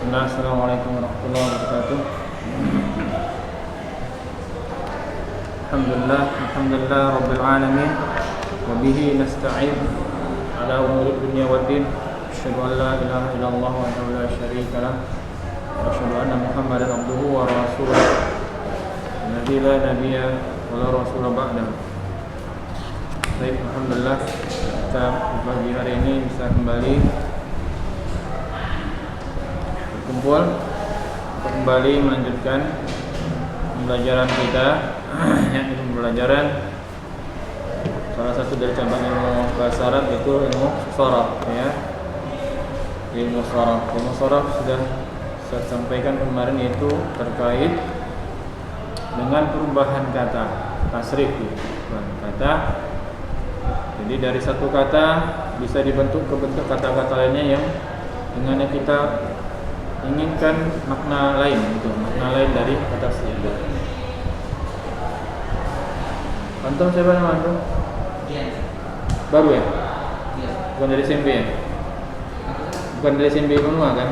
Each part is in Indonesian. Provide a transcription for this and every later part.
Bismillah, assalamualaikum warahmatullahi wabarakatuh. Alhamdulillah rabbil alamin. Wa bihi nasta'in ala umuri dunya waddin. Asyhadu an la ilaha illallah wahdahu la syarika lah. Wa asyhadu anna Muhammadan abduhu wa rasuluh. Nabi la nabiyya wa la rasula ba'dahu. Baik, alhamdulillah kita pagi hari ini bisa kembali berkumpul untuk kembali melanjutkan pembelajaran kita, yaitu pembelajaran salah satu dari cabang ilmu bahasa Arab, yaitu ilmu sharaf, ya. Ilmu sharaf sudah saya sampaikan kemarin, yaitu terkait dengan perubahan kata, tasrif, perubahan kata. Jadi dari satu kata bisa dibentuk ke bentuk kata-kata lainnya yang dengannya kita inginkan makna lain, gitu, makna lain dari kata tersebut. Antum siapa nama antum? Baru ya? Bukan dari SMP ya? Bukan dari SMP Unua kan?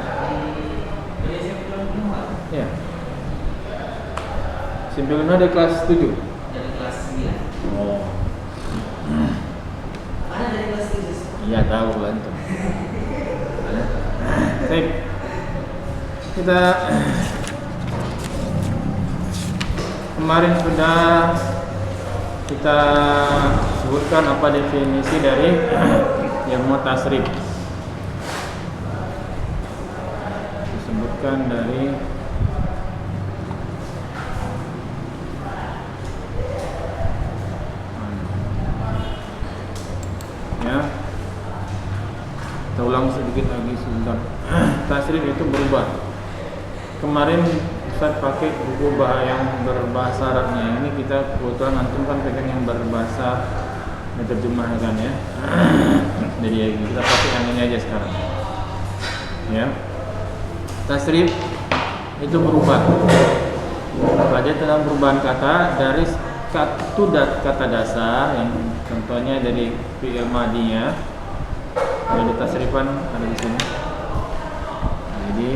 Dari SMP Unua? Ya. SMP Unua dari kelas 7? Dari kelas 9. Oh. Ada dari kelas 7? Iya, tahu antum. Baik. Kita kemarin sudah kita sebutkan apa definisi dari ilmu tasrif. Disebutkan dari ya. Kita ulang sedikit lagi sebentar. Tasrif itu berubah. Kemarin Ustaz pakai buku yang berbahasa Arabnya. Ini kita kebetulan antum kan pegang yang berbahasa menerjemahkan, ya. Jadi kita pakai yang ini aja sekarang. Ya. Tasrif itu berubah. Belajar tentang perubahan kata dari kata dasar yang contohnya dari fi'il madhinya. Ada di tasrifan, ada di sini. Jadi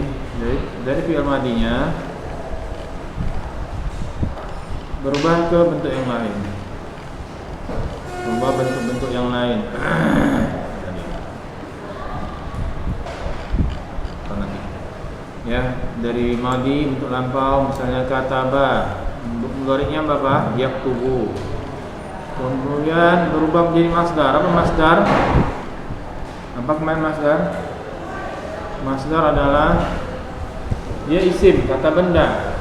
dari fi'il madhinya berubah ke bentuk yang lain, berubah bentuk-bentuk yang lain. Ya, dari madhi bentuk lampau, misalnya kataba, mudhari'nya apa? Yaktubu. Kemudian berubah menjadi masdar. Apa masdar? Apa kemarin masdar? Masdar adalah dia isim, kata benda.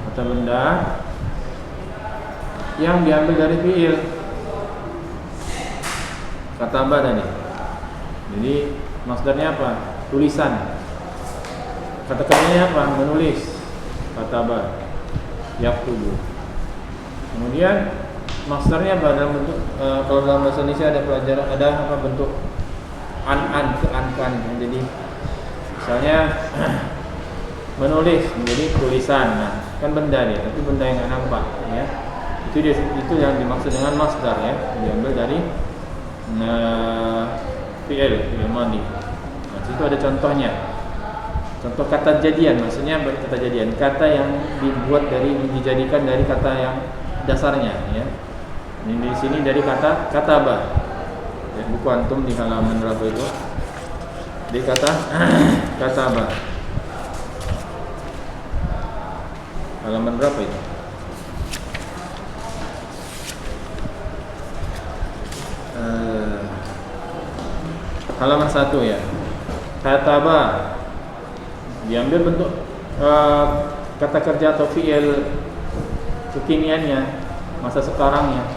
Kata benda yang diambil dari fi'il. Kataba tadi. Jadi masdarnya apa? Tulisan. Kata kerjanya apa? Menulis. Kataba. Yaktubu. Kemudian masdarnya apa? Dalam bentuk kalau dalam bahasa Indonesia ada pelajaran, ada apa bentuk an ke an. Jadi misalnya menulis menjadi tulisan. Nah, kan benda dia, tapi benda yang enggak nampak, ya. Itu yang dimaksud dengan masdar, ya. Diambil dari fi'il madhi. Nah, situ ada contohnya. Contoh kata jadian, maksudnya kata jadian, kata yang dijadikan dari kata yang dasarnya, ya. Ini di sini dari kata kataba. Ya, buku antum di halaman berapa itu? Di kata kataba. Halaman berapa itu? Halaman 1, ya. Kataba diambil bentuk kata kerja atau fi'il kekiniannya, masa sekarangnya,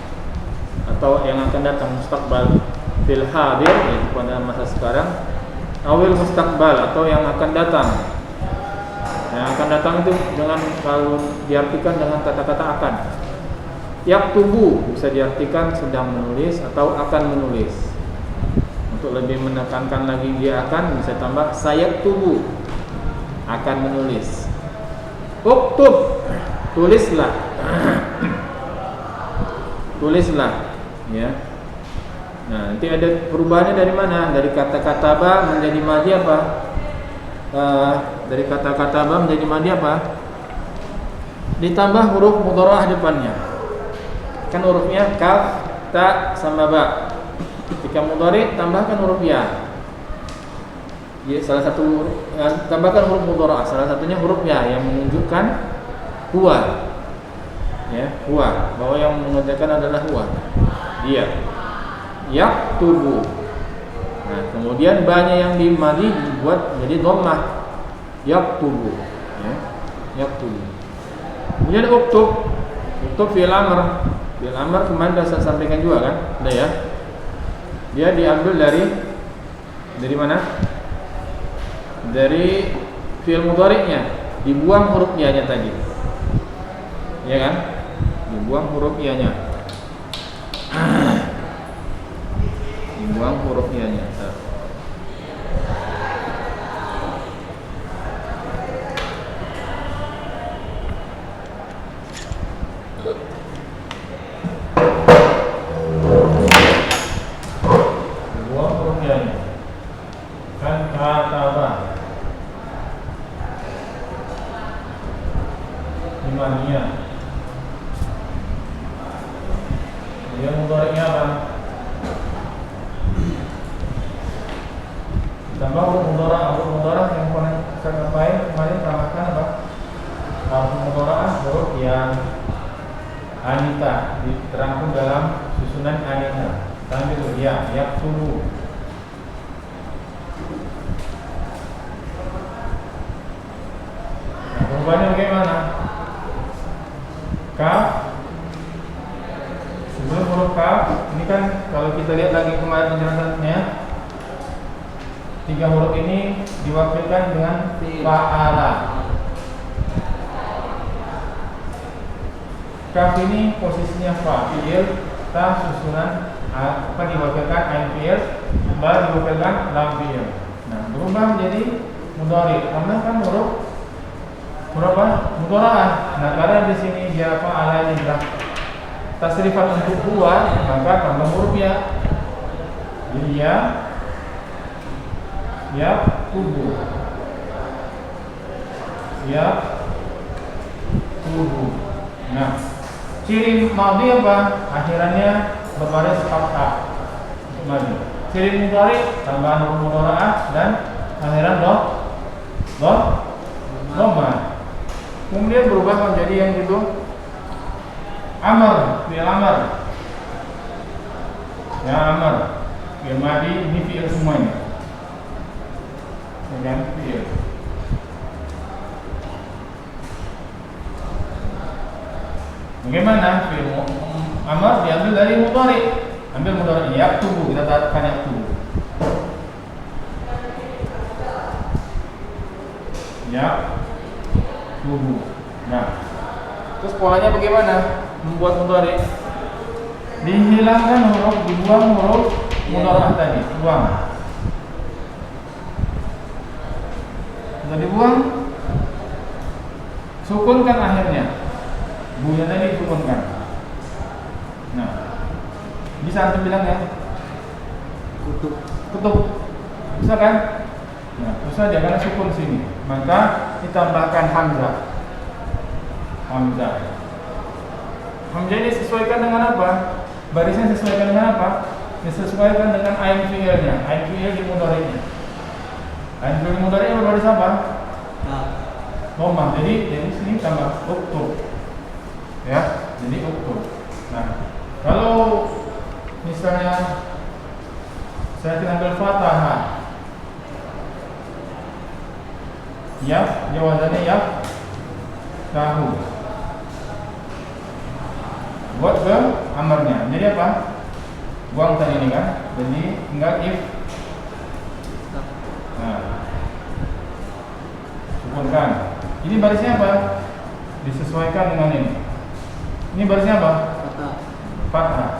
atau yang akan datang, mustaqbal, fil hadir, yaitu pada masa sekarang, awil mustaqbal, atau yang akan datang. Yang akan datang itu dengan, kalau diartikan dengan kata-kata akan. Yaktubu bisa diartikan sedang menulis atau akan menulis. Untuk lebih menekankan lagi dia akan, bisa tambah sayaktubu, akan menulis. Uktub, tulislah. Tulislah, ya. Nah, nanti ada perubahannya dari mana? Dari kata kataba menjadi madhi apa? dari kata-kata ba menjadi madi apa? Ditambah huruf mudhara'ah depannya. Kan hurufnya kaf, ta sama ba. Ketika mudhari tambahkan huruf ya. Ya, salah satu tambahkan huruf mudhara'ah, salah satunya huruf ya yang menunjukkan huwa. Ya, huwa, bahwa yang mengerjakan adalah huwa. Dia. Yaktubu. Nah, kemudian ba-nya yang di madi dibuat jadi dhammah. Yaktubu. Ya. Yaktubu. Kemudian uktub. Uktub fi'il amr. Fi'il amr kemarin sudah saya sampaikan juga kan? Udah ya. Dia diambil dari mana? Dari fi'il mudhari'nya, dibuang huruf ya-nya tadi. Ya kan? Dibuang huruf ya-nya. Dibuang huruf ya-nya. Dibuang huruf ya-nya. Kan kataba. Imania. Dia mudhari'nya apa? Tambah huruf mudhara'ah yang pernah saya sampaikan kemarin tambahkan apa? Huruf mudhara'ah huruf yang anita diterangkan dalam susunan anita. Tambah ya, yaktubu. Nah, perubahannya bagaimana? Kaf sebelum huruf kaf ini kan kalau kita lihat lagi kemarin penjelasannya, 3 huruf ini diwakilkan dengan fa'ala. Kaf ini posisinya fa, fi'il, ta susunan apa diwakilkan ain fi'il, ba diwakilkan lam fi'il. Nah, berubah menjadi mudhari. Tambahkan huruf berapa? Mudhara'ah. Nah, karena di sini dia fa'ala ini adalah tasrifan untuk huwa, maka tambah huruf ya. Jadi ya tubuh. Ya tubuh. Nah, ciri madhi apa? Akhirannya berbaris fathah. Madhi. Ciri mudhari tambahan huruf mudhara'ah dan akhiran dhammah. Kemudian berubah menjadi yang itu amar, fi'il amar. Ya amar, fi'il madi ini fi'il semuanya. Dan fi'il. Bagaimana fi'il amar diambil dari mudhari. Ambil mudhari yaktubu, kita katakan yaktubu. Ya tubuh. Nah, terus polanya bagaimana? Membuat mudhari. Dihilangkan huruf, dibuang huruf mudhara'ah tadi, buang. Sudah dibuang, sukunkan akhirnya. Bu-nya tadi sukunkan. Nah, bisa antum bilang ya? Kutub. Bisa kan? Nah, susah dia karena sukun sini. Maka ditambahkan hamzah. Hamzah ini disesuaikan dengan apa? Barisnya disesuaikan dengan apa? Disesuaikan dengan ain fi'ilnya. Ain fi'il di mudhari'nya. Ain fi'il mudhari'nya berbaris apa? Dhammah. Jadi sini tambah uktub. Ya, jadi uktub. Nah, kalau misalnya saya ambil fathah, ya, jawabannya ya tahu. Buat ke amarnya. Jadi apa? Buang tadi ini kan. Jadi tinggal if. Nah, sukunkan. Ini barisnya apa? Disesuaikan dengan ini. Ini barisnya apa? Fathah.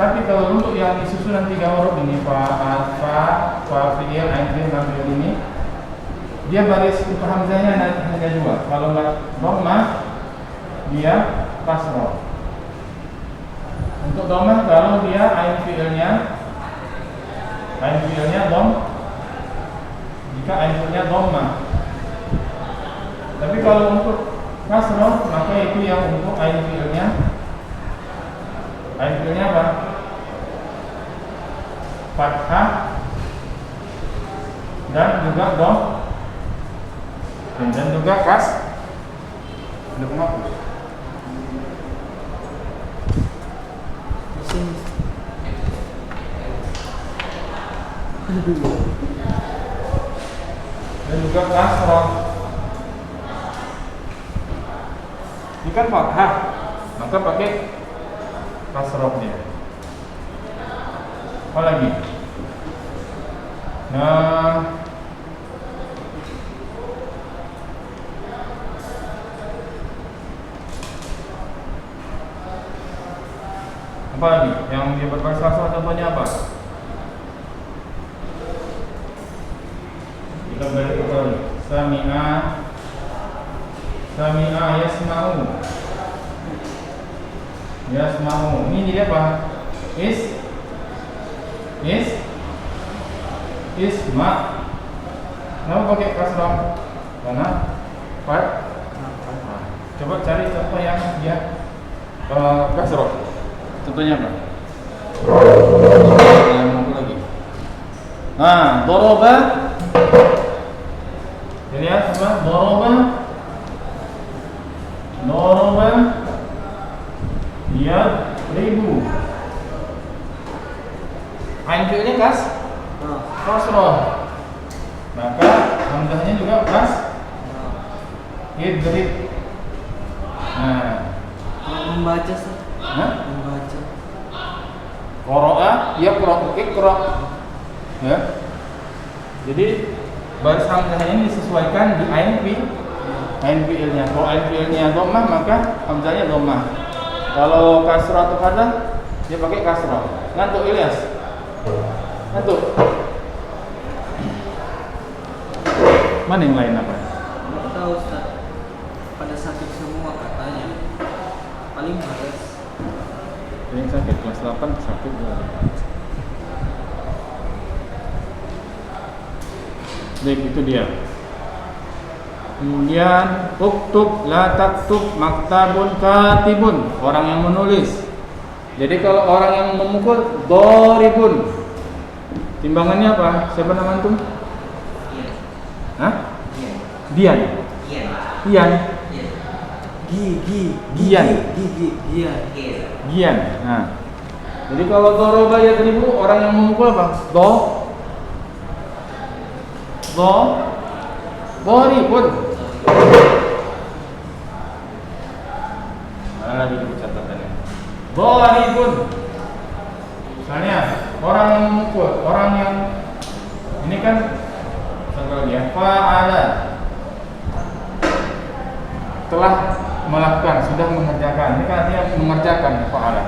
Tapi kalau untuk yang disusunan 3 huruf ini fa, fi'il, ain fi'il, lam fi'il ini, dia baris untuk hamzahnya hanya 2. Kalau enggak dhammah, dia kasrah. Untuk dhammah kalau dia ain fi'ilnya jika ain fiilnya dhammah. Tapi kalau untuk kasroh maka itu yang untuk ain fiilnya apa? Fathah dan juga dom dan juga udah menghapus. Dan juga kasroh. Ini kan fathah, maka pakai kasrohnya. Apa lagi? Nah, apa lagi? Yang dia berbahasa kasroh contohnya apa? Kita balik ke sami'a yasma'u. Ini jadi apa? Isma. Kenapa pakai kasroh? Karena coba cari contoh yang dia kasroh. Contohnya apa? Lagi. Nah, doroba. Jadi ya, sama doroba yadribu. Ain fiilnya kasroh. Maka hamzahnya juga idrib. Nah, membaca sih. Membaca. Qara'a iqra. Ya. Jadi baris hamzahnya ini disesuaikan di ain fiilnya. Kalau ain fiilnya dhammah maka hamzahnya dhammah. Kalau kasrah atau fathah dia pakai kasrah. Ngantuk Ilyas? Ngantuk? Mana yang lain apa? Nggak tahu Ustaz. Pada sakit semua katanya. Paling males. Yang sakit kelas 8 sakit juga. Baik, itu dia. Kemudian uktub la taktub maktabun katibun, orang yang menulis. Jadi kalau orang yang memukul doribun. Timbangannya apa? Siapa nama antum? Hah? Dian. Gian. Nah. Jadi kalau doroba yadribu, orang yang memukul apa? Doribun. Mana lagi di catatannya? Doribun. Misalnya orang yang memukul, orang yang ini kan contoh dia fa'ala, telah melakukan, sudah mengerjakan. Ini kan artinya mengerjakan fa'ala.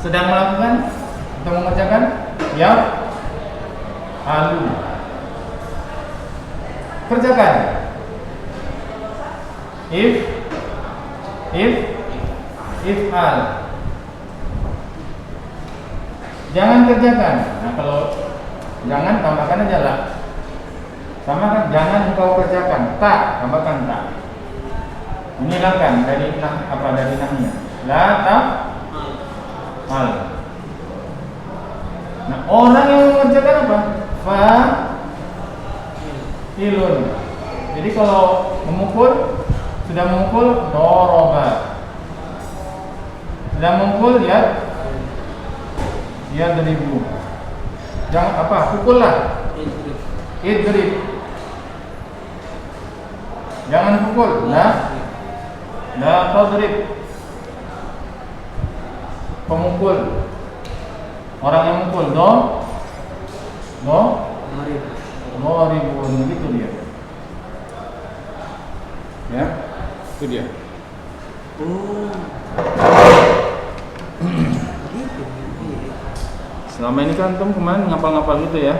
Sedang melakukan atau mengerjakan? Ya. Alu. Kerjakan. If'al. Jangan kerjakan. Nah, kalau jangan tambahkan aja lah. Sama kan jangan engkau kerjakan. Tak, tambahkan tak. Menghilangkan dari nahnya. La ta'al. Nah, orang yang mengerjakan apa? Fa'ilun. Jadi kalau memukul, sudah memukul doroba. Sudah memukul ya deribu. Jangan apa? Pukullah. Idrib. Jangan pukul. La tadrib. Pemukul. Orang yang mukul doribun, gitu dia. Ya, itu dia. Selama ini kan antum kemarin ngapal-ngapal gitu ya?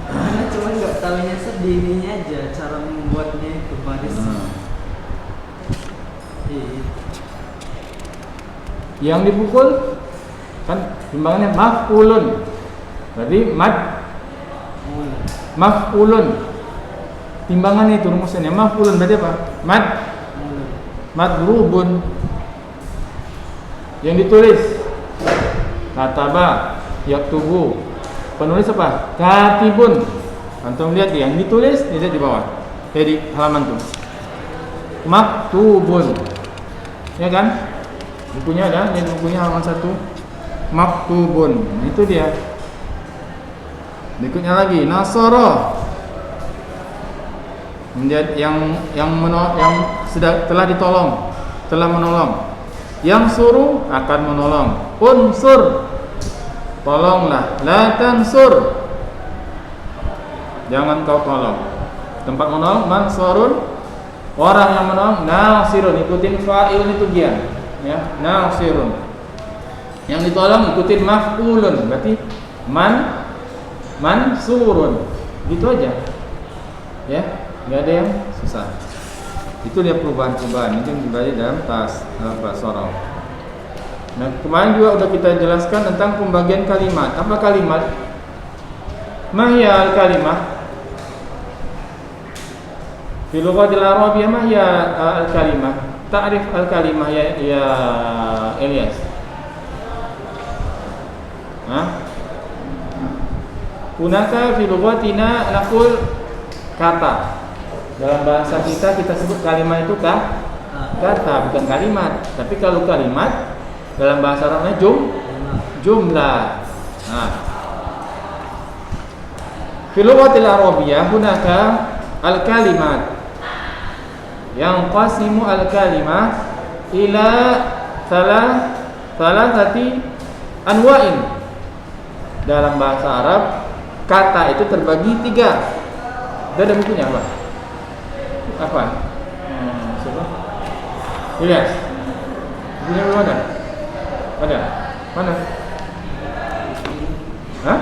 Karena cuma nggak tahunya sedihnya aja cara membuatnya itu baris. Yang dipukul kan timbangannya maf'ulun. Berarti Mulai. Maf'ulun. Timbangan itu rumusnya. Maf'ulun berarti apa? Mad Mulai. madrubun. Yang ditulis kataba, yaktubu. Penulis apa? Katibun. Antum lihat yang ditulis lihat di bawah. Di halaman tuh. Maktubun. Ya kan? Bukunya ada, ini bukunya halaman 1. Maktubun. Itu dia. Berikutnya lagi nasara. Menjadi yang telah ditolong, telah menolong. Yang suruh akan menolong. Unsur, tolonglah. La tansur, jangan kau tolong. Tempat menolong mansurun, orang yang menolong. Nasirun, ikutin fa'il itu dia, ya. Nasirun, yang ditolong ikutin maf'ulun, berarti mansurun. Gitu aja, ya. Nggak ada yang susah. Itu dia perubahan-perubahan itu yang dibagi dalam bahasa Arab. Nah, kemarin juga udah kita jelaskan tentang pembagian kalimat. Apa kalimat? Mahya al-kalimah. Fi lughatil Arabiyyah mahya al-kalimah. Ta'rif al-kalimah ya Ilyas. Hunaka fi lughatina naqul kata. Dalam bahasa kita sebut kalimat itu kata, bukan kalimat. Tapi kalau kalimat dalam bahasa Arabnya jumlah. Nah, fil lughatil arabiyyah hunaka al-kalimat. Yang qasimu al-kalimah ila thalathati anwa'in. Dalam bahasa Arab kata itu terbagi 3. Ada bukunya apa? Siapa? Ilyas. Bukunya belum ada? Ada? Mana? Hah?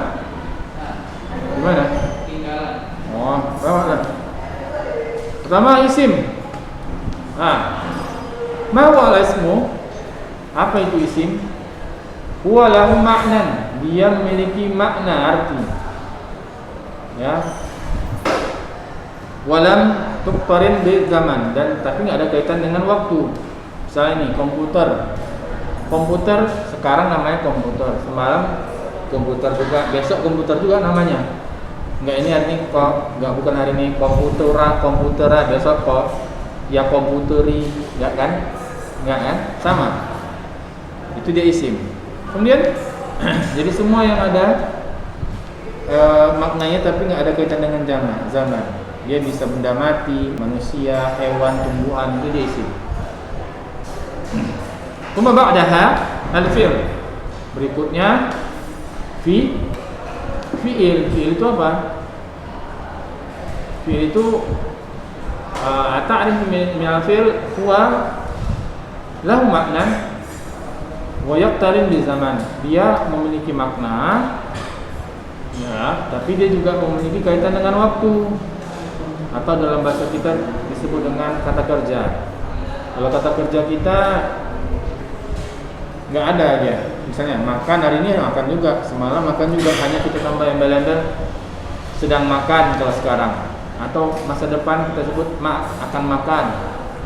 Di mana? Oh, bawa dah. Pertama isim. Ma huwa al-ismu? Apa itu isim? Huwa lahu ma'nan. Dia memiliki makna, arti. Ya. Walam tuqtarin bil zaman, dan tapi nggak ada kaitan dengan waktu. Misalnya nih komputer sekarang namanya komputer, semalam komputer juga, besok komputer juga namanya. Nggak, ini artinya kok nggak, bukan hari ini komputer, besok kok ya komputeri, nggak kan? Nggak kan? Sama. Itu dia isim. Kemudian jadi semua yang ada maknanya tapi nggak ada kaitan dengan zaman. Dia bisa benda mati, manusia, hewan, tumbuhan, itu dia isim. Kuma ba'daha al-fi'l. Berikutnya fi'il. Fi'il itu apa? Fi'il itu ta'rif min al-fi'l huwa lahu makna wa yaqtarin bi zaman. Dia memiliki makna, ya, tapi dia juga memiliki kaitan dengan waktu. Atau dalam bahasa kita disebut dengan kata kerja. Kalau kata kerja kita nggak ada aja. Misalnya makan, hari ini makan juga, semalam makan juga, hanya kita tambah embel-embel sedang makan kalau sekarang. Atau masa depan kita sebut akan makan.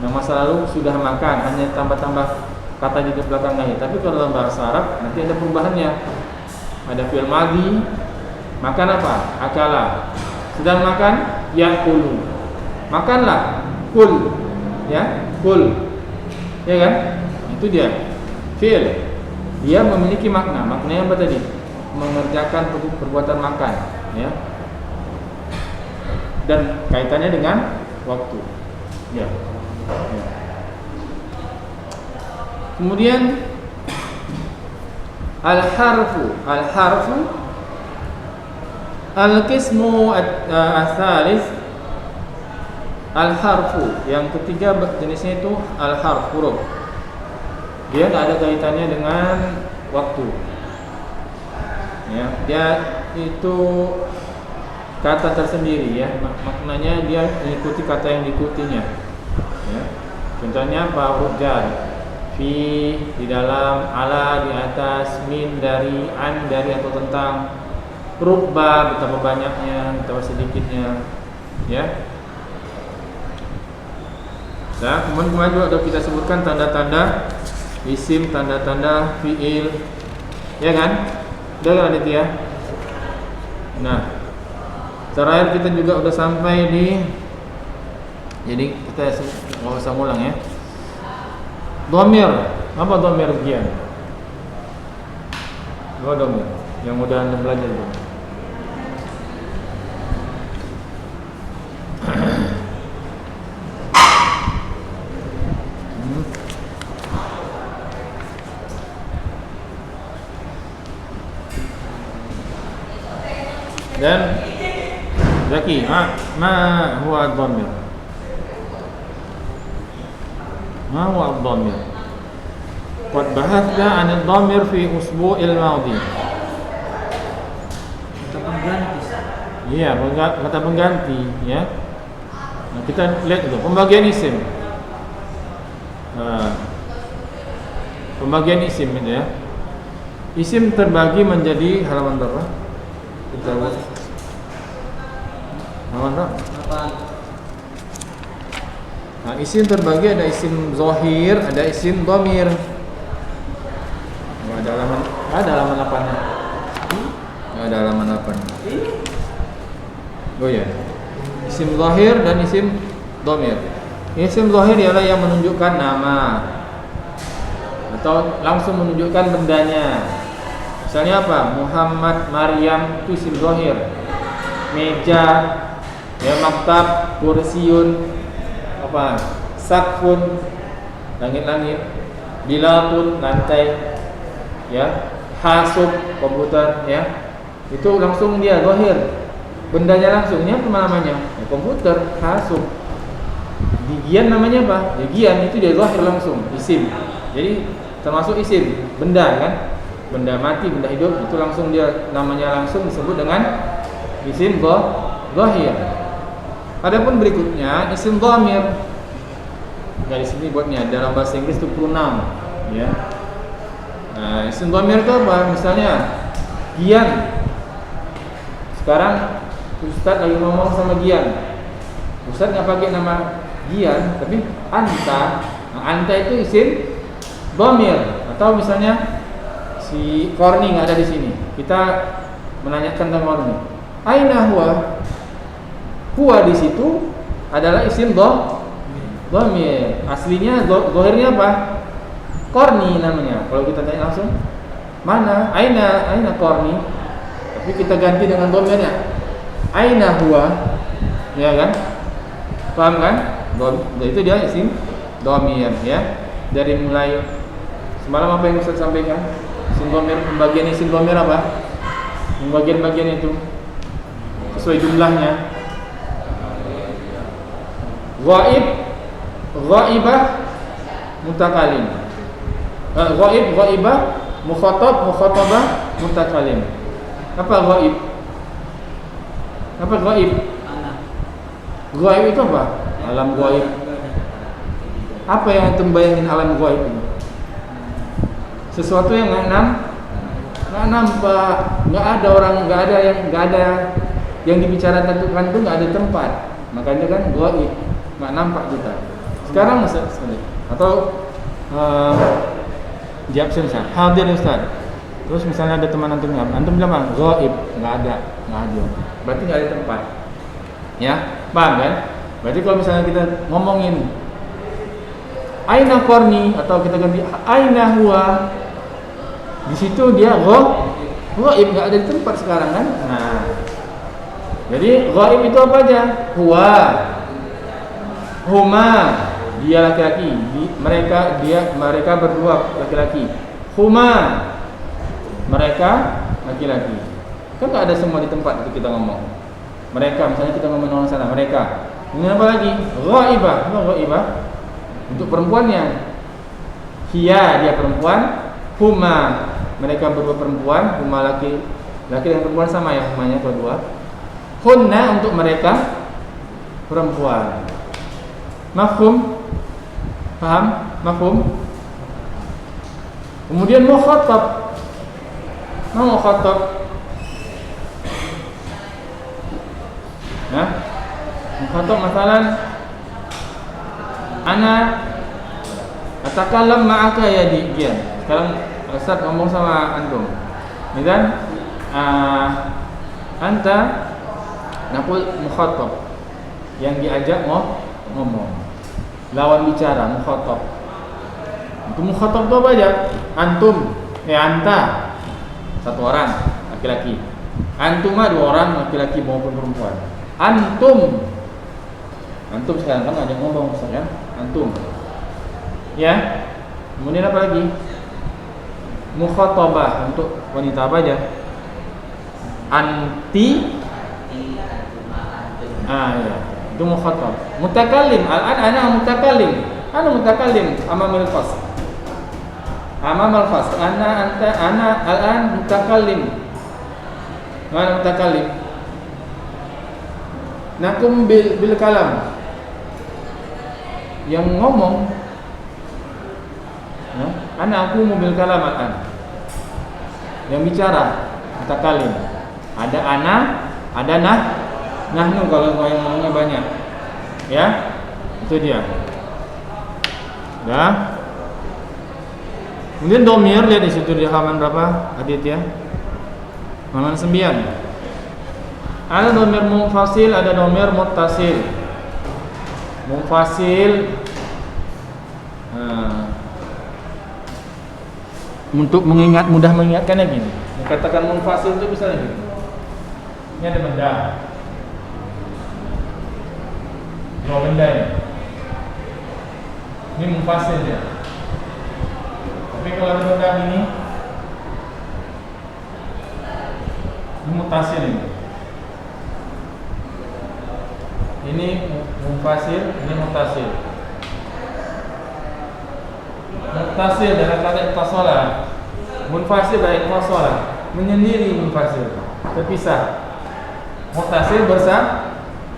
Nah, masa lalu sudah makan, hanya tambah-tambah kata di belakangnya. Tapi kalau dalam bahasa Arab nanti ada perubahannya. Ada fi'il madhi, makan apa? Akala. Sedang makan, yakulu. Makanlah, kul. Ya, kul. Ya kan? Itu dia. Fi'il. Dia memiliki makna. Maknanya apa tadi? Mengerjakan perbuatan makan, ya. Dan kaitannya dengan waktu. Ya. Ya. Kemudian al-harfu. Al-qismu al-thalith, al-harfu. Yang ketiga jenisnya itu al-harf, huruf. Dia tidak ada kaitannya dengan waktu. Ya, dia itu kata tersendiri, ya. Maknanya dia mengikuti kata yang diikutinya. Ya. Contohnya apa? Huruf jar. Fi di dalam, ala di atas, min dari, an dari atau tentang. rubba betapa banyaknya, betapa sedikitnya, ya. Nah, kemudian juga sudah kita sebutkan tanda-tanda isim, tanda-tanda fiil, ya kan? Udah kan Aditya? Nah, terakhir kita juga udah sampai di, jadi kita nggak usah ngulang ya. Dhamir, apa dhamir gian? Apa dhamir? Yang udah anda belajar belum? Dan Zaki, ma huwa ad-dhamir? Ma huwa ad-dhamir? Qad bahathna 'an ad-dhamir fi usbu'il madhi. Kata pengganti. Iya, kata pengganti, ya. Nah, kita lihat itu pembagian isim. Pembagian isim itu ya. Isim terbagi menjadi halaman berapa? Kita buat halaman berapa? 8. Nah, isim terbagi ada isim zahir, ada isim dhamir. Ada halaman 8-nya. Ada halaman 8. Oh ya. Isim zahir dan isim dhamir. Isim zahir ialah yang menunjukkan nama atau langsung menunjukkan bendanya. Misalnya apa? Muhammad, Maryam itu isim zahir. Meja, ya, maktab, kursiun, apa? Sakfun, langit-langit, bilatun, lantai, ya, hasub, komputer, ya. Itu langsung dia zahir. Bendanya langsung, ini apa namanya? Ya, komputer, hasub. Gigian namanya apa? Ya, gian itu dia zahir langsung, isim. Jadi termasuk isim, benda kan? Benda mati, benda hidup itu langsung dia namanya langsung disebut dengan isim zahir. Adapun berikutnya isim dhamir. Nah, di sini buatnya dalam bahasa Inggris itu pronoun, ya. Nah, isim dhamir itu apa? Misalnya Gian. Sekarang Ustaz lagi ngomong sama Gian. Ustaz nggak pakai nama Gian, tapi anta. Nah, anta itu isim dhamir. Atau misalnya si Korni nggak ada di sini, kita menanyakan tentang Korni. Aina huwa? Huwa di situ adalah isim dhamir. Aslinya zahirnya apa? Korni namanya. Kalau kita tanya langsung, mana? Aina Korni? Tapi kita ganti dengan dhamirnya. Aina huwa? Ya kan? Paham kan? Itu dia isim dhamir, ya. Dari mulai semalam apa yang Ustaz sampaikan? Isim dhamir, pembagian isim dhamir apa? Pembagian-bagian itu sesuai jumlahnya. Ghaib, ghaibah, mutakalim. Ghaib, ghaibah, mukhatab, mukhatabah, mutakalim. Apa ghaib? Apa ghaib? Ghaib itu apa? Alam ghaib. Apa yang antum bayangin alam ghaib ini? Sesuatu yang nggak nampak, nggak ada orang, nggak ada yang dibicarakan Tuhan itu nggak ada tempat. Makanya kan ghaib, nggak nampak kita. Sekarang Ustaz, atau di absen Ustaz, hadir Ustaz. Terus misalnya ada teman antum bilang ghaib, nggak ada. Berarti nggak ada tempat. Ya, paham kan? Berarti kalau misalnya kita ngomongin aina Korni atau kita ganti aina huwa, di situ dia ghaib, nggak ada di tempat sekarang kan? Nah, jadi ghaib itu apa aja? Huwa, huma, dia laki-laki, mereka berdua laki-laki. Huma, mereka laki-laki. Kan nggak ada semua di tempat itu kita ngomong. Mereka, misalnya kita ngomong orang sana, mereka. Ini apa lagi? Ghaibah, apa ghaibah? Untuk perempuannya. Hiya, dia perempuan. Huma, mereka berdua perempuan. Huma laki dan perempuan sama ya, humanya berdua. Hunna untuk mereka perempuan. Mafhum? Paham? Mafhum? Kemudian mukhatab. Mukhatab Ya. Mukhatab masalan ana atakallam ma'aka ya Dian. Sekarang Ustaz ngomong sama antum. Ini kan anta naqul mukhatab yang diajak ngomong. Lawan bicara mukhatab. Itu mukhatab itu apa aja? Antum, anta satu orang laki-laki. Antuma dua orang laki-laki maupun perempuan. Antum sekarang kan ada ngomong Ustaz kan? Antum. Ya. Kemudian apa lagi? Mukhatabah untuk wanita apa aja? Anti. Ya. Itu mukhatab. Mutakallim. Al-an ana mutakallim. Ana mutakallim amamil fasl. Amamal fasl. Ana al-an mutakallim. Mana mutakallim? Nakum bil kalam. Yang ngomong ya, aku mobil kalam al-an. Yang bicara mutakallim. Ada ana, ada nahnu kalau yang ngomongnya banyak. Ya. Itu dia. Ya. Kemudian domir, lihat di situ di halaman berapa? Adit ya. Halaman 9. Ada domir munfasil, ada domir muttasil. Munfasil untuk mudah mengingatkannya gini. Katakan munfasil itu misalnya gini. Ini ada benda. Dua benda ini. Ini munfasil dia. Tapi kalau ada benda ini muttasil ini. Ini munfasil, ini muttasil. Muttasil dalam kata ittasala. Munfasil dari ittasala, menyendiri munfasil, terpisah. Muttasil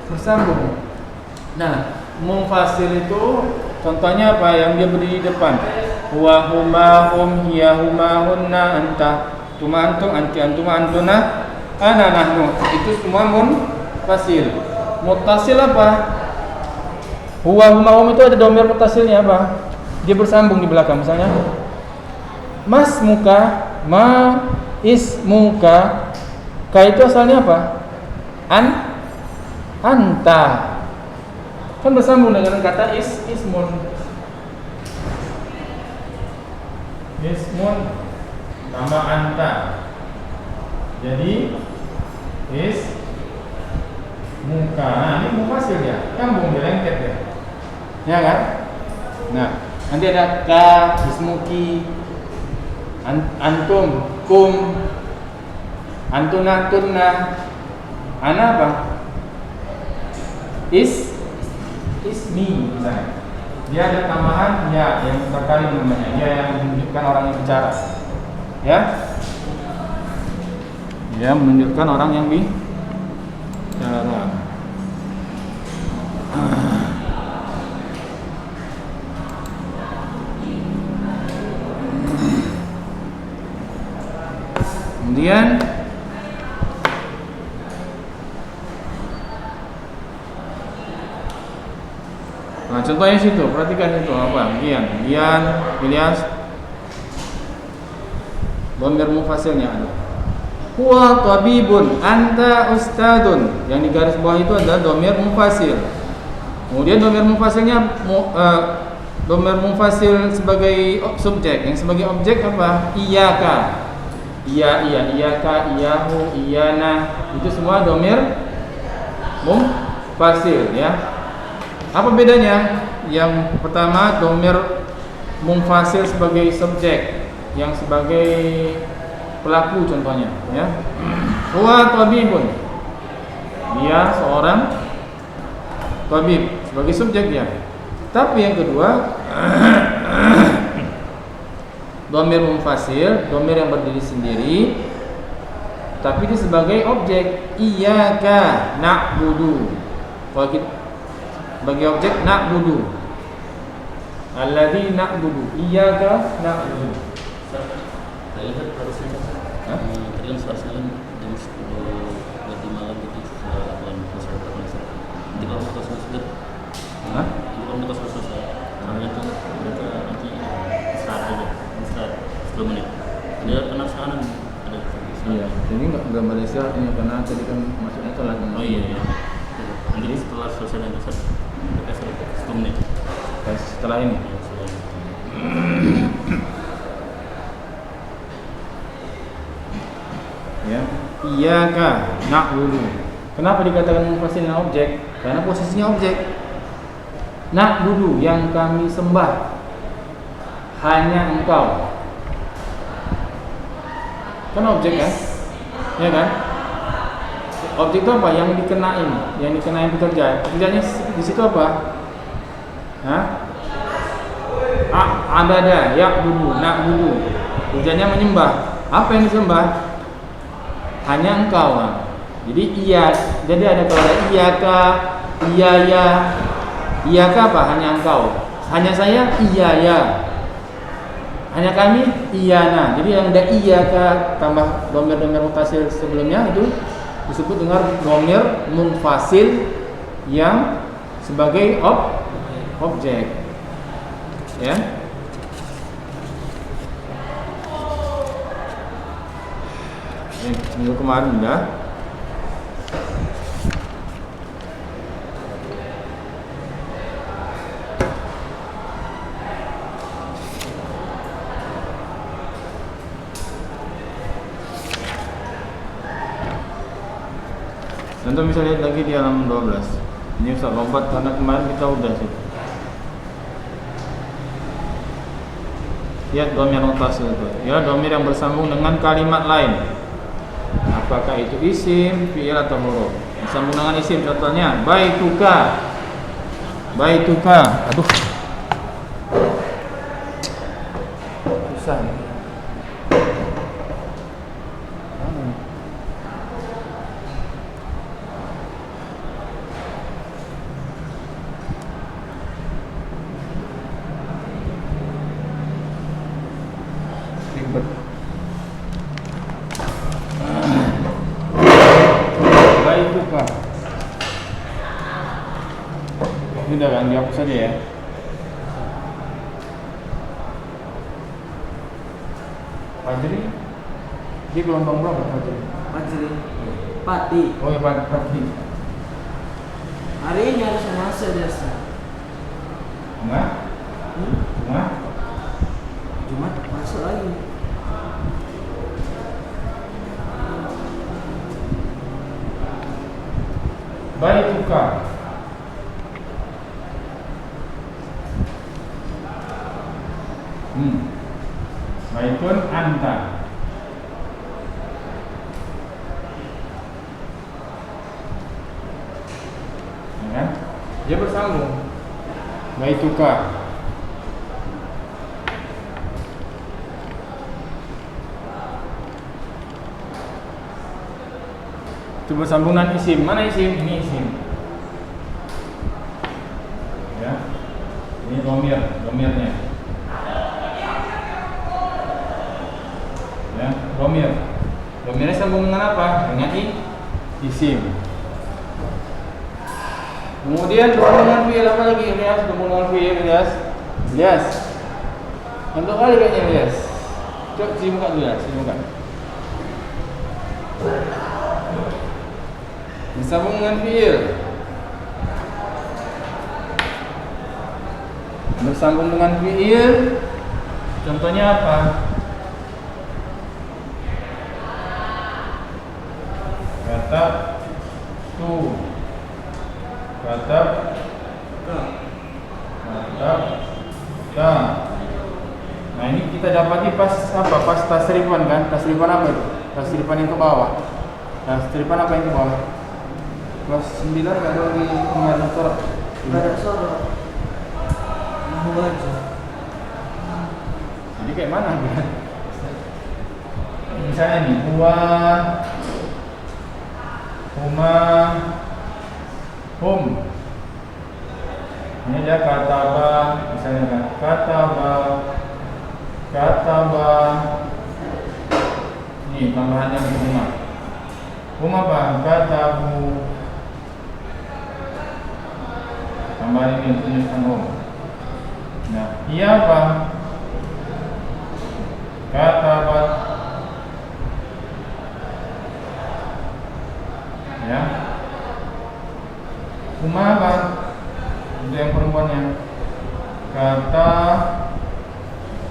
bersambung. Nah, munfasil itu contohnya apa? Yang dia berdiri di depan. Huwa huma hum hiya huma hunna anta tuma antum anti antuma antuna ana nahnu. Itu semua munfasil. Muttasil apa? Huwa huma hum itu ada domir muttasilnya apa? Dia bersambung di belakang. Misalnya mas muka, ma is muka. Ka itu asalnya apa? Anta. Kan bersambung dengan kata ismun. Ismun tambah anta. Jadi muka. Nah, ini munfasil dia. Nyambung dia, lengket dia. Ya kan? Nah, nanti ada ka, ismuki, antum, kum, antuna, tunna. Ana apa? Ismi misalnya. Dia ada tambahan ya yang terkali namanya. Ya yang menunjukkan orang yang bicara. Ya. Ya menunjukkan orang yang bicara. Kemudian nah, contohnya situ, perhatikan itu apa? Gian, Ilyas. Dhamir mufasilnya ada. Huwa tabibun, anta ustadun. Yang di garis bawah itu adalah dhamir mufasil. Kemudian dhamir mufasilnya dhamir mufasil sebagai subjek. Yang sebagai objek apa? Iyaka. Iyaka, iyahu, iyana. Itu semua dhamir mufasil ya. Apa bedanya? Yang pertama dhamir munfasil sebagai subjek, yang sebagai pelaku contohnya ya. Huwa tabibun. Dia seorang tabib sebagai subjek dia. Tapi yang kedua dhamir munfasil, dhamir yang berdiri sendiri tapi dia sebagai objek. Iyyaka na'budu. Kalau kita bagi objek na'budu. Alladzi na'budu. Iyyaka na'budu. Saya lihat harusnya tadi kan soal jam 10 berarti malam itu sudah lakukan persiapan bisa ini karena tadi kan maksudnya telah. Oh iya. Nanti setelah selesai nanti kita kasih 10 menit. Setelah ini. Ya, setelah ini. Ya, iyyaka na'budu. Kenapa dikatakan munfasil dengan objek? Karena posisinya objek. Na'budu, yang kami sembah hanya Engkau. Kan objek kan? Ya kan? Objek itu apa? Yang dikenain pekerjaan. Pekerjaannya di situ apa? Hah? Abada, ya'budu, na'budu. Pekerjaannya menyembah. Apa yang disembah? Hanya Engkau. Jadi iya, jadi ada kata iyaka, iyaya. Iyaka apa? Hanya Engkau. Hanya saya, iyaya. Hanya kami, iyana. Jadi yang ada iyaka tambah dhamir mutasil sebelumnya itu disebut dengan dhamir munfasil yang sebagai objek. Ya. Minggu kemarin udah. Nanti bisa lihat lagi di halaman 12. Ini Ustaz lompat karena kemarin kita udah sih. Lihat dhamir mutasil itu. Ya, dhamir yang bersambung dengan kalimat lain. Apakah itu isim, fi'il atau huruf? Bersambung dengan isim, contohnya baituka. Baituka. Aduh. Susah. Ribet. Baituka. Sudah kan, dihapus saja ya. Fajri, di gelombang berapa Fajri? Fajri. Pati. Oh ya Fajri. Hari ini harus masuk biasa. Enggak? Enggak? Jumat masuk lagi. Baituka. Baitun anta. Ya kan? Dia bersambung. Baituka. Itu bersambung dengan isim. Mana isim? Ini isim. Ya. Ini dhamirnya. Ya, dhamir. Dhamirnya sambung dengan apa? Dengan isim. Kemudian bersambung dengan fi'il apa lagi? Ilyas, bersambung dengan fi'il Ilyas. Untuk kali kayaknya Ilyas. Coba sini buka dulu ya, sini buka. Bersambung dengan fi'il. Bersambung dengan fi'il. Contohnya apa? Kata tu. Kata ta. Nah ini kita dapati pas apa? Pas tasrifan kan? Tasrifan apa itu? Tasrifan yang ke bawah. Tasrifan apa yang ke bawah? Kelas 9 nggak ada lagi kemarin sorot. Nggak ada sorot. Nahu aja. Jadi kayak mana? Misalnya nih, huma, hum. Ini dia kataba, misalnya kan kataba. Ini tambahannya huma. Huma apa? Katabu. Tambahan ini tunjukkan hum. Nah, iya apa? Katabat. Ya. Huma apa? Untuk yang perempuannya. Kata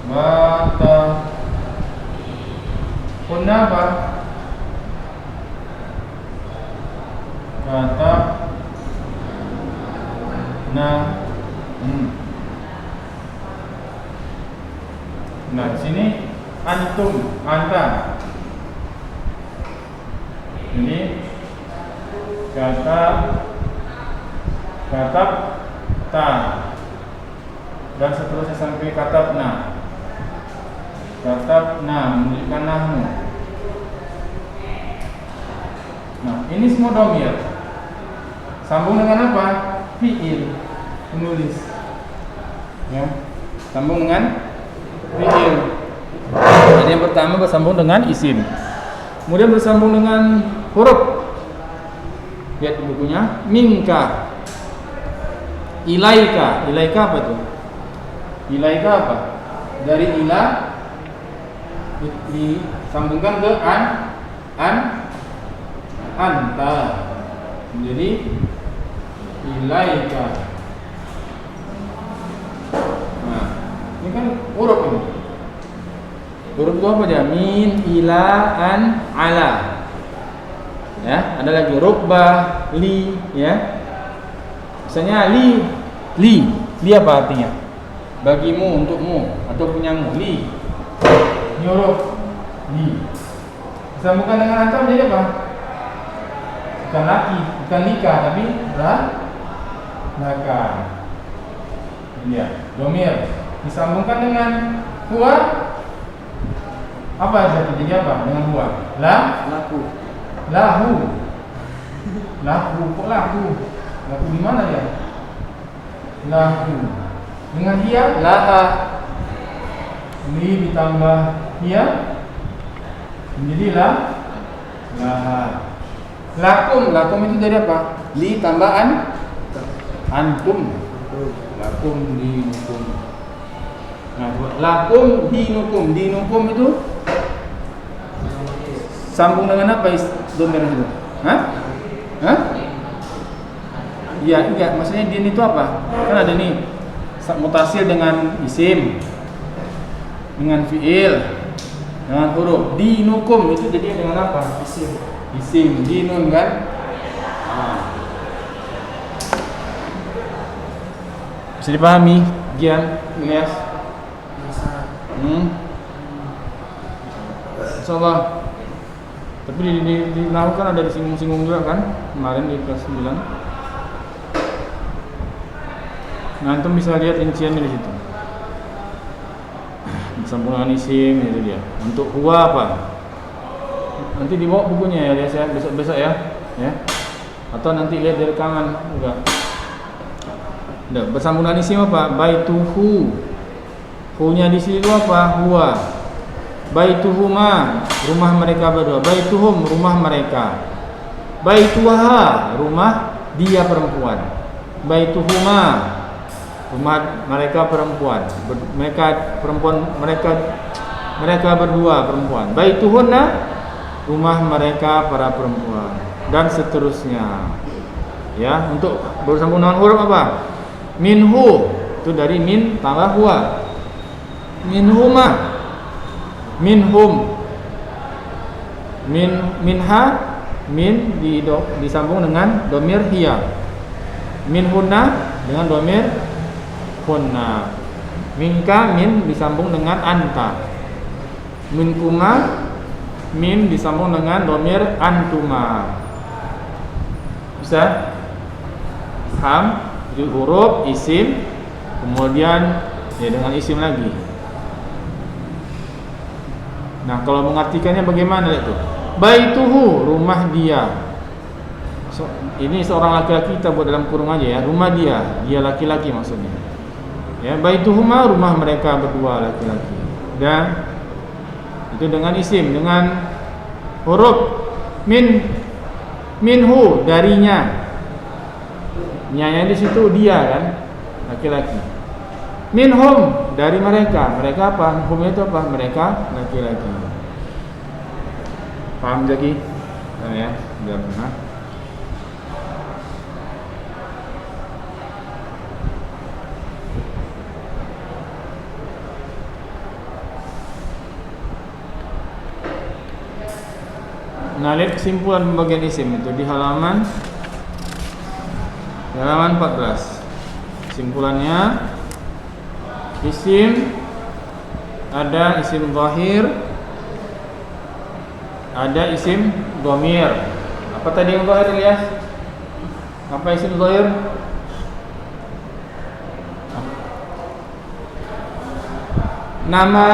bata. Kunna apa? Kata na. Nah, di sini antum, anta. Ini kata ta dan seterusnya sampai katabna menunjukkan nahnu. Nah, ini semua dhamir. Sambung dengan apa? Fi'il, penulis. Ya, sambung dengan fi'il. Jadi yang pertama bersambung dengan isim. Kemudian bersambung dengan huruf. Lihat di bukunya, minka, ilaika. Ilaika apa tuh? Ilaika apa? Dari ila disambungkan ke anta. Jadi ilaika. Nah, ini kan huruf ini. Huruf itu apa aja? Min, ila, an, ala. Ya, ada lagi rubba, li, ya. Misalnya li apa artinya? Bagimu, untukmu, atau punyamu. Li. Ini huruf li. Disambungkan dengan anta menjadi apa? Bukan laki, bukan lika, tapi laka. Ini ya, domir. Disambungkan dengan huwa. Apa aja jadi apa dengan huwa? Lahu. Kok lahu? Lahu di mana ya? Lahu. Dengan hiya, laha. Li ditambah hiya menjadi laha. Lakum itu dari apa? Li tambahan antum. Lakum dinukum. Nah, lakum dinukum itu sambung dengan apa domir itu? Hah? Iya, enggak. Maksudnya din itu apa? Kan ada nih mutasil dengan isim, dengan fiil, dengan huruf. Dinukum itu jadi dengan apa? Isim. Dinun kan? Bisa dipahami, Gian, Ilyas? Insyaallah. Tapi di nahu kan ada disinggung-singgung juga kan kemarin di kelas 9. Nah, antum bisa lihat rinciannya di situ. Sambungan isim itu dia. Untuk huwa apa? Nanti dibawa bukunya ya, lihat ya besok ya. Atau nanti lihat di rekaman juga. Udah, bersambungan isim apa? Baituhu. Hu-nya di situ apa? Huwa. Baituhuma, rumah mereka berdua. Baituhum, rumah mereka. Baituha, rumah dia perempuan. Baituhuma, rumah mereka perempuan. Mereka berdua perempuan. Baituhunna, rumah mereka para perempuan, dan seterusnya. Ya, untuk bersambung dengan huruf apa? Minhu, itu dari min tambah huwa. Minhuma, minhum, minha, min disambung dengan domir hiya. Minhunna dengan domir hunna. Minka, min disambung dengan anta. Minkuma, min disambung dengan domir antuma. Bisa? Paham? Jadi huruf, isim, kemudian ya dengan isim lagi. Nah, kalau mengartikannya bagaimana itu? Baituhu, rumah dia. Ini seorang laki-laki, kita buat dalam kurung aja ya. Rumah dia laki-laki maksudnya. Ya, baituhuma, rumah mereka berdua laki-laki. Dan itu dengan isim, dengan huruf minhu, darinya. Nyanya di situ dia kan, laki-laki. Minhum, dari mereka. Mereka apa? Hum itu apa? Mereka laki-laki. Paham lagi? Ya, sudah pernah. Nah, lihat kesimpulan pembagian isim itu di halaman 14. Kesimpulannya, isim ada isim zahir, ada isim dhamir. Apa tadi yang zahir, Ilyas? Apa isim zahir? Nama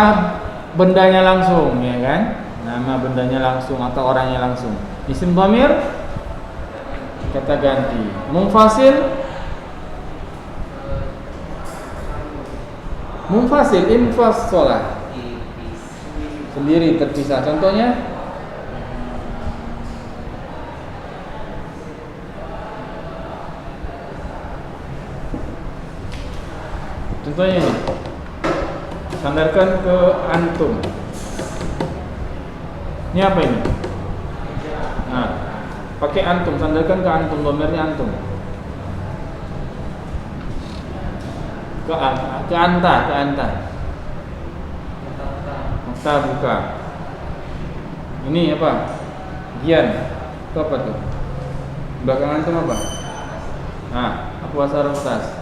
bendanya langsung, ya kan? Nama bendanya langsung atau orangnya langsung. Isim dhamir kata ganti. Munfasil infassalah, sendiri terpisah. Contohnya ini, sandarkan ke antum. Ini apa ini? Nah, pakai antum, sandarkan ke antum, dhamirnya antum. Ke anta. Mata buka. Ini apa? Gian. Itu apa tuh? Belakang antum apa? Nah, apa bahasa Arab tas?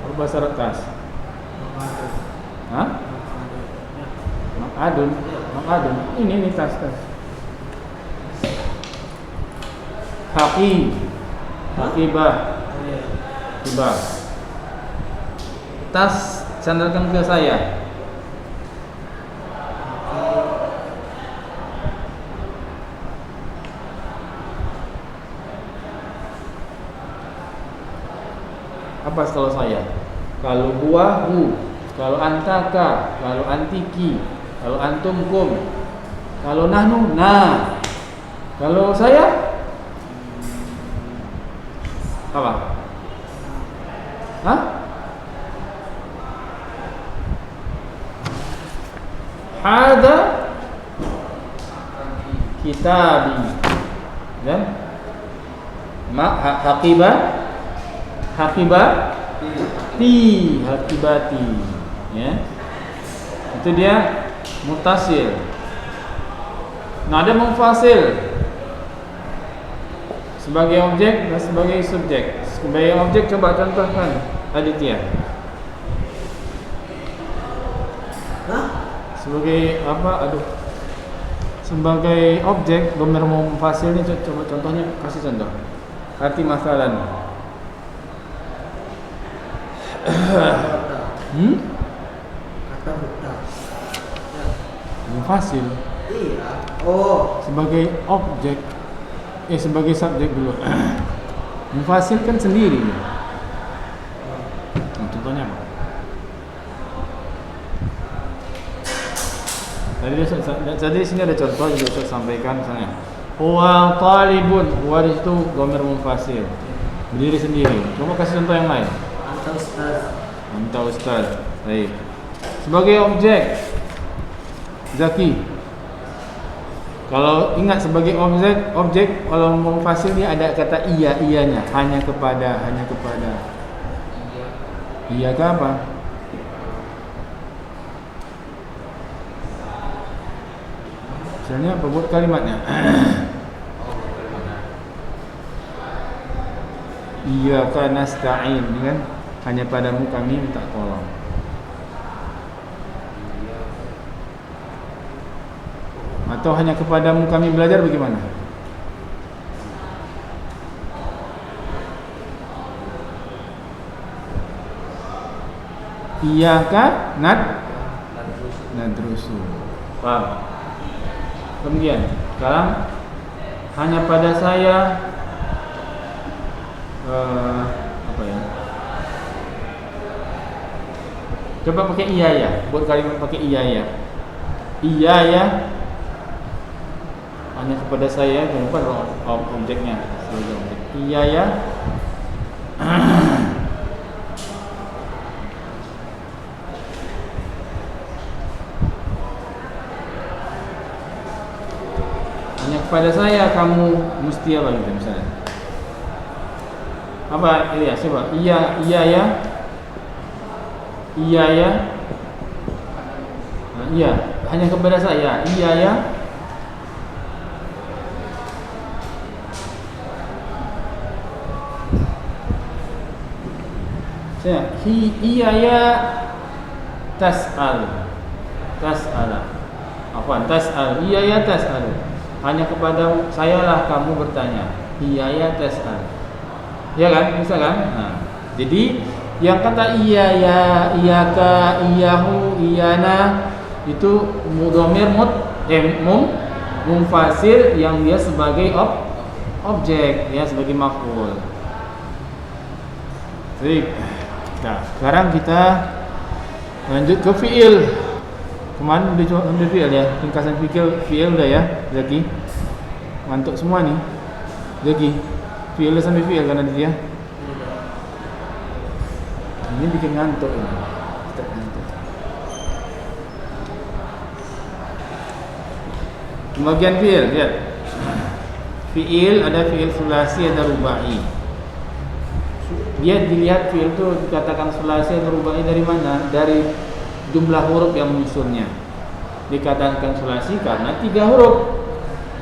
Apa bahasa Arab tas? Hah? Makadun. Ini tas. Haqibah. Tas sandarkan ke saya. Apa kalau saya? Kalau huwa hu, kalau antaka, kalau antiki, kalau antum kum, kalau nahnu nah. Kalau saya apa? Hah? Hada kitabi. Dan hakibati, ya. Itu dia mutasil. Nah, ada munfasil sebagai objek dan sebagai subjek. Sebagai objek coba contohkan Aditya. Sebagai apa? Sebagai objek dhamir munfasil ini coba contohnya, kasih contoh. Arti masalan. Kata buta. Munfasil. Iya. Oh. Sebagai objek. Sebagai subjek dulu. Munfasil kan sendiri. Contohnya apa? Tadi sini ada contoh juga saya sampaikan, misalnya huwa talibun, huwa itu dhamir munfasil, berdiri sendiri. Coba kasih contoh yang lain. Anta ustaz. Baik. Sebagai objek Zaki. Kalau ingat sebagai objek kalau munfasil dia ada kata iyanya, hanya kepada. Iya ke apa? Misalnya apa buat kalimatnya? Iyyaka nasta'in, kan? Hanya padamu kami minta tolong. Atau hanya kepadamu kami belajar, bagaimana? Iyyaka nadrusu. Paham? Kemudian sekarang hanya pada saya apa ya? Coba pakai iya ya, buat kalimat pakai iya ya. Iya ya. Hanya kepada saya, bukan objeknya sebagai objek. Iya ya. Hanya kepada saya kamu mesti apa gitu misalnya. Apa ini ya? Coba iya ya. Iya ya. Nah, iya, hanya kepada saya. Iya ya. Misalnya iya ya tas'al. Tas'ala. Afwan, tas'al. Iya ya tas'al. Hanya kepada sayalah kamu bertanya. Iya ya tas'al. Ya kan? Bisa kan? Nah, jadi yang kata iya ya, iyaka, iyahu, iyana itu dhamir munfasil yang dia sebagai objek, ya, sebagai maf'ul. Baik. Nah, sekarang kita lanjut ke fi'il. Kemarin udah ambil fi'il ya, ringkasan fi'il udah ya, Zaki. Ngantuk semua nih. Zaki. Fi'il udah sampai fi'il kan dia. Ini bikin ngantuk ini. Ngantuk. Bagian fi'il, lihat. Fi'il ada fi'il sulasi, ada rubai. Dia dilihat fi'il itu dikatakan sulasi atau rubai dari mana? Dari jumlah huruf yang menyusunnya. Dikatakan sulasi karena 3 huruf.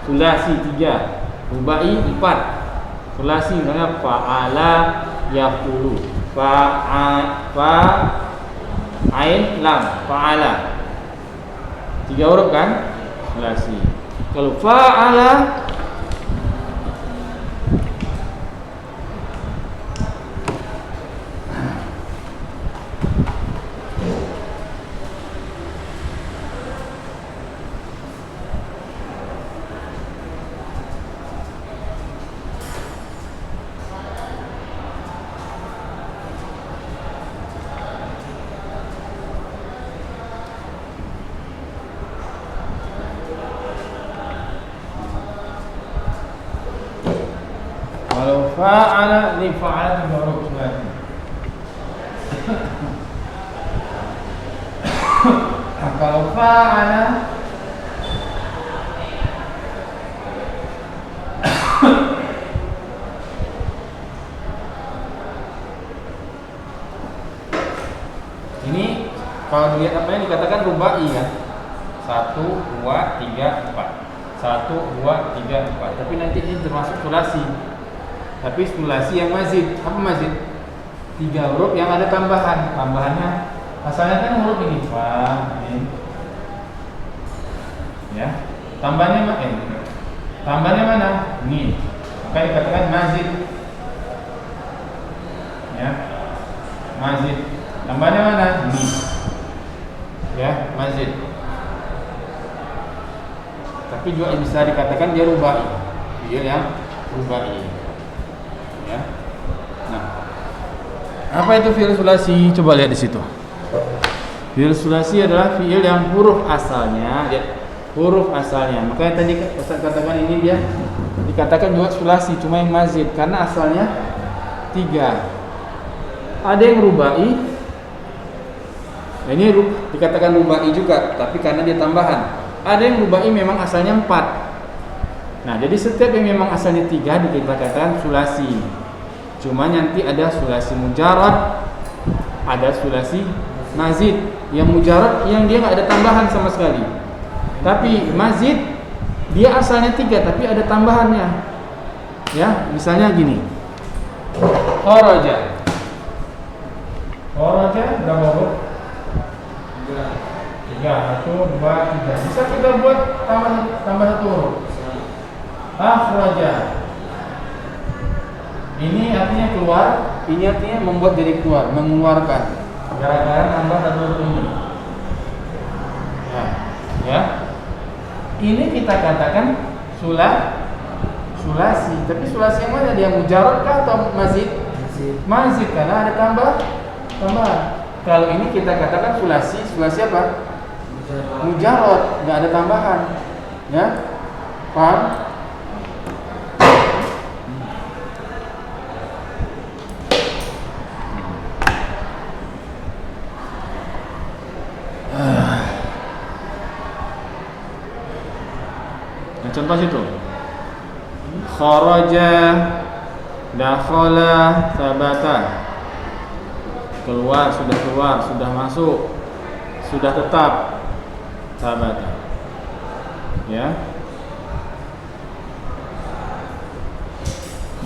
Sulasi 3, rubai 4. Sulasi misalnya fa'ala yaqulu. Ain lam fa'ala. 3 huruf kan? Sulasi. Kalau fa'ala fa'ala li fa'ala huruf sulasi. Kalau fa'ala ini kalau dilihat apa yang dikatakan rubai kan? 1, 2, 3, 4. 1, 2, 3, 4. Tapi nanti ini termasuk sulasi. Tapi sulasi yang mazid. Apa mazid? 3 huruf yang ada tambahan. Tambahannya asalnya kan huruf ini fa, ini. Ya. Tambahnya mana? Ini. Maka dikatakan mazid. Ya. Mazid. Tambahnya mana? Ini. Ya, mazid. Tapi juga bisa dikatakan dia rubai. Dia yang rubai. Ya. Nah, apa itu fi'il sulasi? Coba lihat di situ. Fi'il sulasi adalah fi'il yang huruf asalnya, lihat, huruf asalnya. Makanya tadi Ustaz katakan ini dia dikatakan juga sulasi, cuma yang mazid karena asalnya 3. Ada yang rubai. Nah, ini dikatakan rubai juga, tapi karena dia tambahan. Ada yang rubai memang asalnya 4. Nah, jadi setiap yang memang asalnya 3 dikatakan sulasi. Cuma nanti ada sulasi mujarad, ada sulasi mazid. Yang mujarad yang dia nggak ada tambahan sama sekali. Tapi mazid dia asalnya 3 tapi ada tambahannya. Ya, misalnya gini. Kharaja. Kharaja berapa huruf? 3. 1, 2, 3. Bisa kita buat tambah 1 huruf. Akhraja. Ini artinya keluar, ini artinya membuat jadi keluar, mengeluarkan. Gara-gara nambah 1 huruf ini. Ya. Ini kita katakan sulasi. Tapi sulasi yang mana? Dia mujarad kah atau mazid? Mazid karena ada tambahan. Kalau ini kita katakan sulasi apa? Mujarad, enggak ada tambahan. Ya. Paham? Contoh situ. Kharaja, dakhala, sabata. Keluar, sudah masuk, sudah tetap. Sabata. Ya.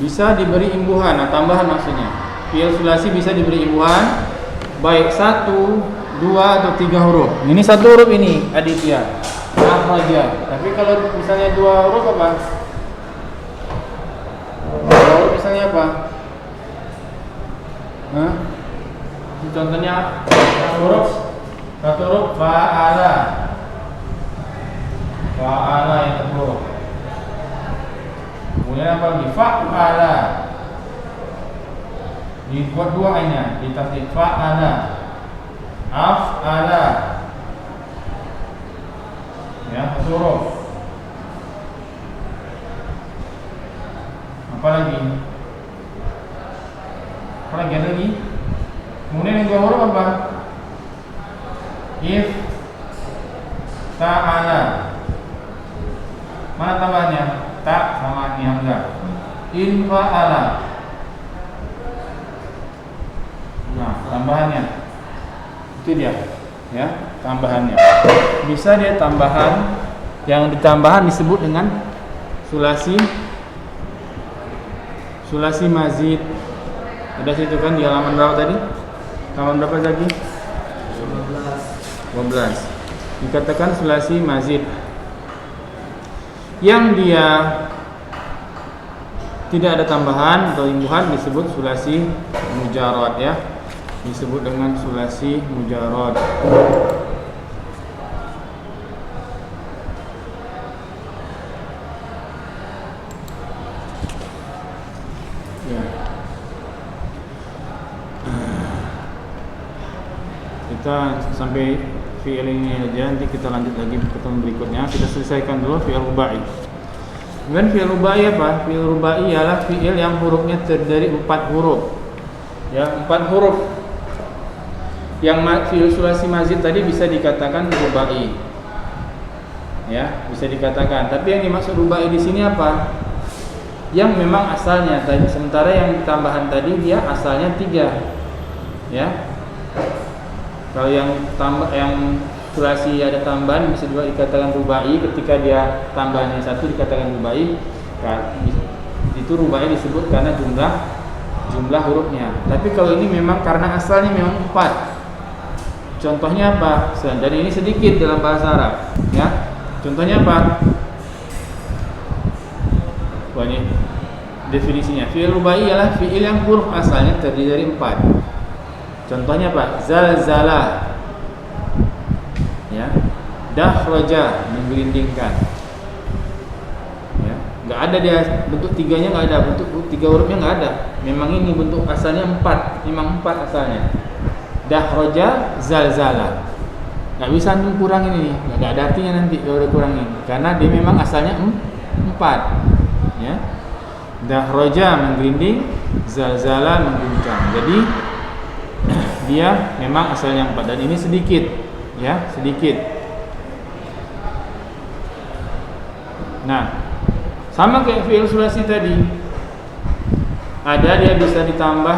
Bisa diberi imbuhan, tambahan maksudnya. fi'il sulasi bisa diberi imbuhan baik 1, 2 atau 3 huruf. Ini 1 huruf ini aditya. Akhraja. Tapi kalau misalnya 2 huruf apa? 2 huruf misalnya apa? Hah? Contohnya 1 huruf fa'ala. Fa'ala yang kedua. Kemudian apa lagi? Fa'ala. Dibuat 2 hanya, ditasdid fa'ala. Af'ala. Ya, 1 huruf. Apa lagi? Apa lagi? Ada lagi? Kemudian yang 2 huruf apa? If ta'ala. Mana tambahnya? Ta sama ni hamzah. In fa'ala. Nah, tambahannya itu dia, ya, tambahannya. Bisa dia tambahan, yang ditambahan disebut dengan sulasi mazid. Ada situ kan di halaman berapa tadi? Halaman berapa lagi? 12. Dikatakan sulasi mazid. Yang dia tidak ada tambahan atau imbuhan disebut sulasi mujarrad, ya. Disebut dengan sulasi mujarrad. Ya. Kita sampai fi'il ini aja, nanti kita lanjut lagi pertemuan berikutnya. Kita selesaikan dulu fi'il rubai. Kemudian fi'il rubai apa? Fi'il rubai ialah fi'il yang hurufnya terdiri dari 4 huruf. Ya, 4 huruf. Yang fi'il sulasi mazid tadi bisa dikatakan rubai. Ya, bisa dikatakan. Tapi yang dimaksud rubai di sini apa? Yang memang asalnya tadi, sementara yang tambahan tadi dia asalnya 3. Ya. Kalau yang sulasi ada tambahan bisa juga dikatakan rubai. Ketika dia tambahannya 1 dikatakan rubai. Itu rubai disebut karena jumlah hurufnya. Tapi kalau ini memang karena asalnya memang 4. Contohnya apa? Dan ini sedikit dalam bahasa Arab, ya. Contohnya apa? Wah, ini definisinya. Fi'il rubai ialah fi'il yang huruf asalnya terdiri dari 4. Contohnya apa? Zalzala. Ya. Dahraja, menggelindingkan. Ya. Enggak ada dia bentuk 3-nya, enggak ada. Bentuk 3 hurufnya enggak ada. Memang ini bentuk asalnya 4. Memang 4 asalnya. Dahraja, zalzala. Enggak bisa antum kurangin ini. Enggak ada artinya nanti kalau udah kurangin. Karena dia memang asalnya 4. Ya. Dahraja menggelinding, zalzala mengguncang. Jadi dia memang asalnya 4 dan ini sedikit, ya, sedikit. Nah, sama kayak fi'il sulasi tadi. Ada dia bisa ditambah,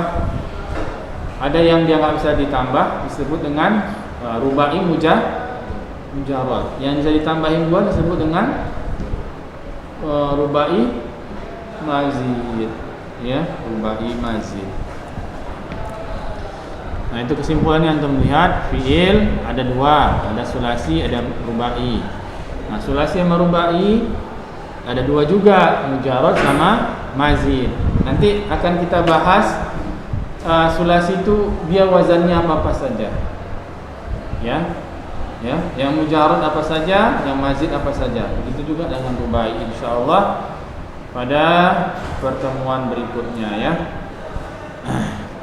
ada yang dia nggak bisa ditambah, disebut dengan rubai mujarrad. Yang bisa ditambahin 2 disebut dengan rubai mazid, ya, rubai mazid. Nah, itu kesimpulannya antum melihat fi'il ada 2, ada sulasi, ada rubai. Nah, sulasi sama rubai ada 2 juga, mujarrad sama mazid. Nanti akan kita bahas sulasi itu dia wazannya apa saja. Ya. Ya, yang mujarrad apa saja, yang mazid apa saja. Begitu juga dengan rubai, insyaallah pada pertemuan berikutnya, ya.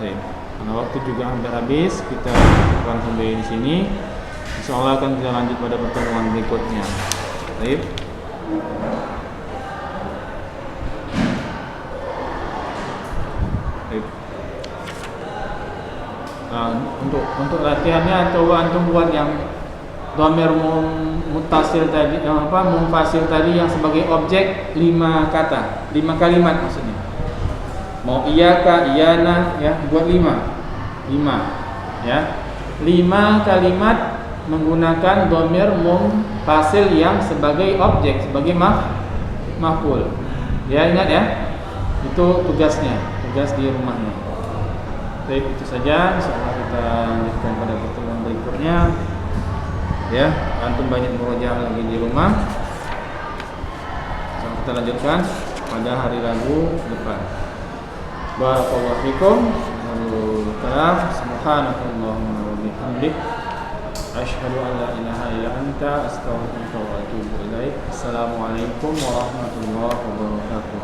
Baik. Karena waktu juga hampir habis, kita akan sampai di sini. Insyaallah akan kita lanjut pada pertemuan berikutnya. Baik. Baik. Untuk latihannya atau antum buat yang dhamir muttasil tadi, munfasil tadi yang sebagai objek 5 kata, 5 kalimat maksudnya. Mau iyaka, iyana, ya, buat 5, ya, 5 kalimat menggunakan dhamir munfasil yang sebagai objek, sebagai maf'ul. Ya, ingat ya, itu tugasnya, tugas di rumahnya. Baik, itu saja. Insyaallah kita lanjutkan pada pertemuan berikutnya. Ya, antum banyak murojaah lagi di rumah. So, kita lanjutkan pada hari Rabu depan. Barakallahu fikum. Subhanakallahumma wa bihamdik asyhadu an la ilaha illa anta astaghfiruka wa atubu ilaik. Assalamualaikum warahmatullahi wabarakatuh.